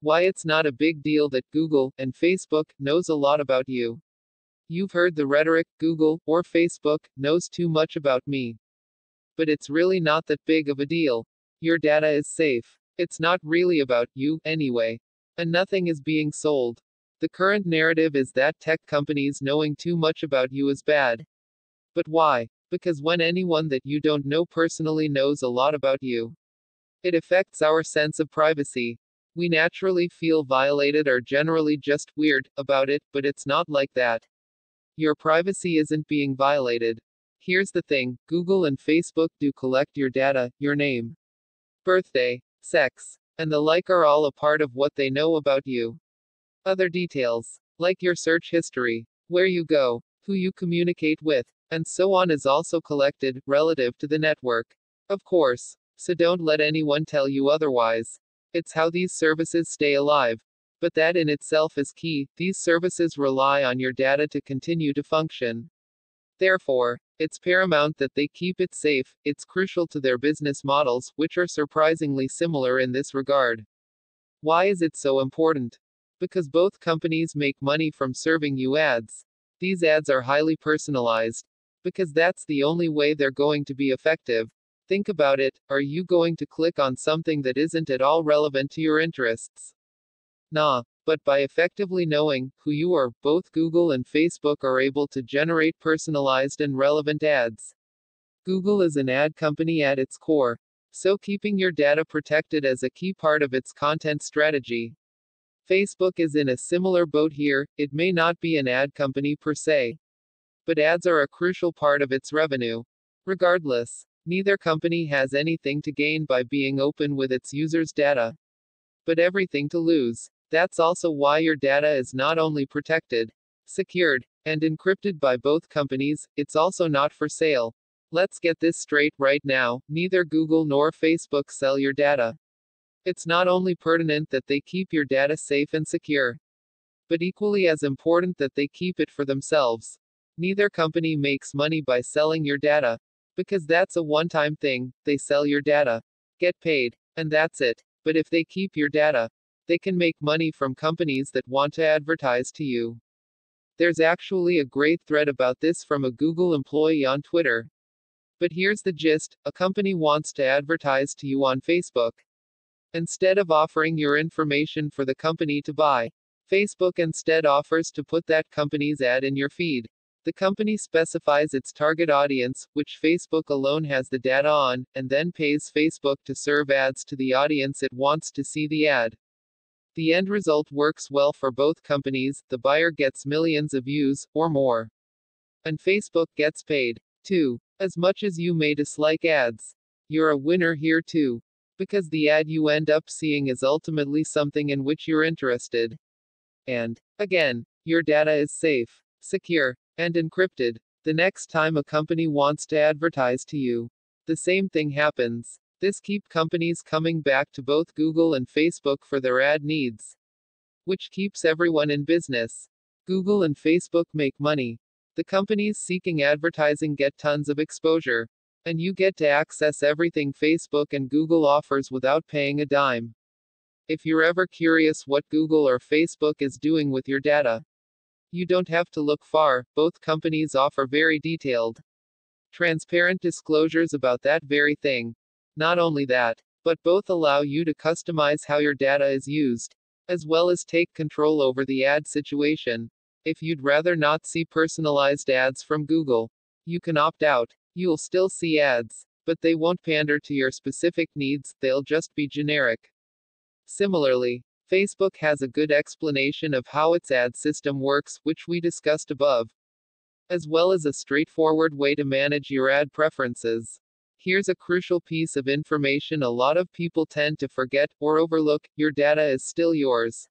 Why it's not a big deal that Google and Facebook knows a lot about you. You've heard the rhetoric, Google or Facebook knows too much about me. But it's really not that big of a deal. Your data is safe. It's not really about you, anyway. And nothing is being sold. The current narrative is that tech companies knowing too much about you is bad. But why? Because when anyone that you don't know personally knows a lot about you, it affects our sense of privacy. We naturally feel violated or generally just weird about it, but it's not like that. Your privacy isn't being violated. Here's the thing, Google and Facebook do collect your data, your name, birthday, sex, and the like are all a part of what they know about you. Other details, like your search history, where you go, who you communicate with, and so on is also collected, relative to the network. Of course. So don't let anyone tell you otherwise. It's how these services stay alive. But that in itself is key, these services rely on your data to continue to function. Therefore, it's paramount that they keep it safe, it's crucial to their business models, which are surprisingly similar in this regard. Why is it so important? Because both companies make money from serving you ads. These ads are highly personalized. Because that's the only way they're going to be effective. Think about it, are you going to click on something that isn't at all relevant to your interests? Nah. But by effectively knowing who you are, both Google and Facebook are able to generate personalized and relevant ads. Google is an ad company at its core, so keeping your data protected is a key part of its content strategy. Facebook is in a similar boat here, it may not be an ad company per se, but ads are a crucial part of its revenue. Regardless, neither company has anything to gain by being open with its users' data, but everything to lose. That's also why your data is not only protected, secured, and encrypted by both companies, it's also not for sale. Let's get this straight right now, neither Google nor Facebook sell your data. It's not only pertinent that they keep your data safe and secure, but equally as important that they keep it for themselves. Neither company makes money by selling your data, because that's a one-time thing, they sell your data, get paid, and that's it. But if they keep your data, they can make money from companies that want to advertise to you. There's actually a great thread about this from a Google employee on Twitter. But here's the gist, a company wants to advertise to you on Facebook. Instead of offering your information for the company to buy, Facebook instead offers to put that company's ad in your feed. The company specifies its target audience, which Facebook alone has the data on, and then pays Facebook to serve ads to the audience it wants to see the ad. The end result works well for both companies, the buyer gets millions of views, or more. And Facebook gets paid, too. As much as you may dislike ads, you're a winner here too. Because the ad you end up seeing is ultimately something in which you're interested. And, again, your data is safe, secure, and encrypted. The next time a company wants to advertise to you, the same thing happens. This keeps companies coming back to both Google and Facebook for their ad needs, which keeps everyone in business. Google and Facebook make money. The companies seeking advertising get tons of exposure, and you get to access everything Facebook and Google offers without paying a dime. If you're ever curious what Google or Facebook is doing with your data, you don't have to look far, both companies offer very detailed, transparent disclosures about that very thing. Not only that, but both allow you to customize how your data is used, as well as take control over the ad situation. If you'd rather not see personalized ads from Google, you can opt out. You'll still see ads, but they won't pander to your specific needs, they'll just be generic. Similarly, Facebook has a good explanation of how its ad system works, which we discussed above, as well as a straightforward way to manage your ad preferences. Here's a crucial piece of information a lot of people tend to forget or overlook: your data is still yours.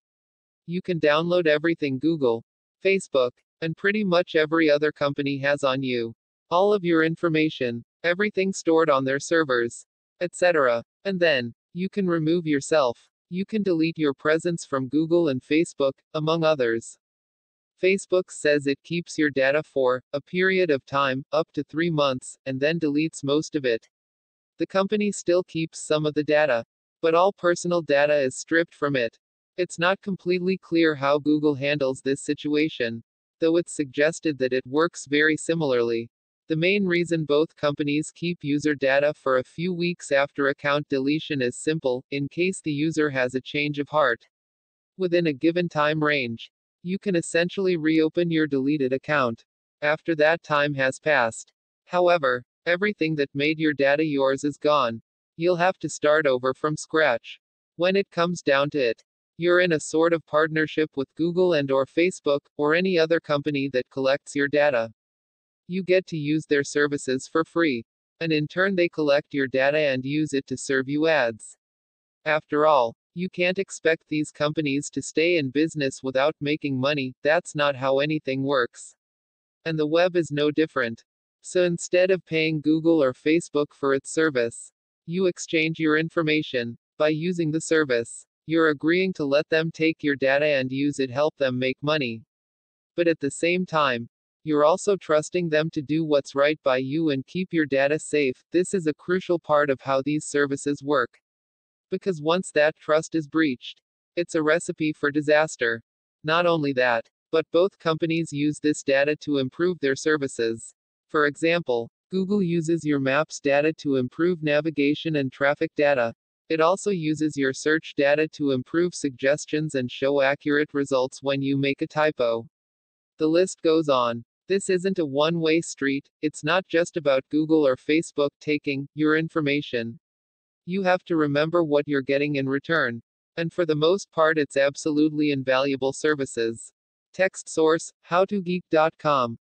You can download everything Google, Facebook, and pretty much every other company has on you. All of your information, everything stored on their servers, etc. And then, you can remove yourself. You can delete your presence from Google and Facebook, among others. Facebook says it keeps your data for a period of time, up to 3 months, and then deletes most of it. The company still keeps some of the data, but all personal data is stripped from it. It's not completely clear how Google handles this situation, though it's suggested that it works very similarly. The main reason both companies keep user data for a few weeks after account deletion is simple: in case the user has a change of heart within a given time range. You can essentially reopen your deleted account after that time has passed. However, everything that made your data yours is gone. You'll have to start over from scratch. When it comes down to it, you're in a sort of partnership with Google and or Facebook, or any other company that collects your data. You get to use their services for free, and in turn they collect your data and use it to serve you ads. After all, you can't expect these companies to stay in business without making money. That's not how anything works. And the web is no different. So instead of paying Google or Facebook for its service, you exchange your information. By using the service, you're agreeing to let them take your data and use it, help them make money. But at the same time, you're also trusting them to do what's right by you and keep your data safe. This is a crucial part of how these services work. Because once that trust is breached, it's a recipe for disaster. Not only that, but both companies use this data to improve their services. For example, Google uses your Maps data to improve navigation and traffic data. It also uses your search data to improve suggestions and show accurate results when you make a typo. The list goes on. This isn't a one-way street. It's not just about Google or Facebook taking your information. You have to remember what you're getting in return. And for the most part, it's absolutely invaluable services. Text source: howtogeek.com.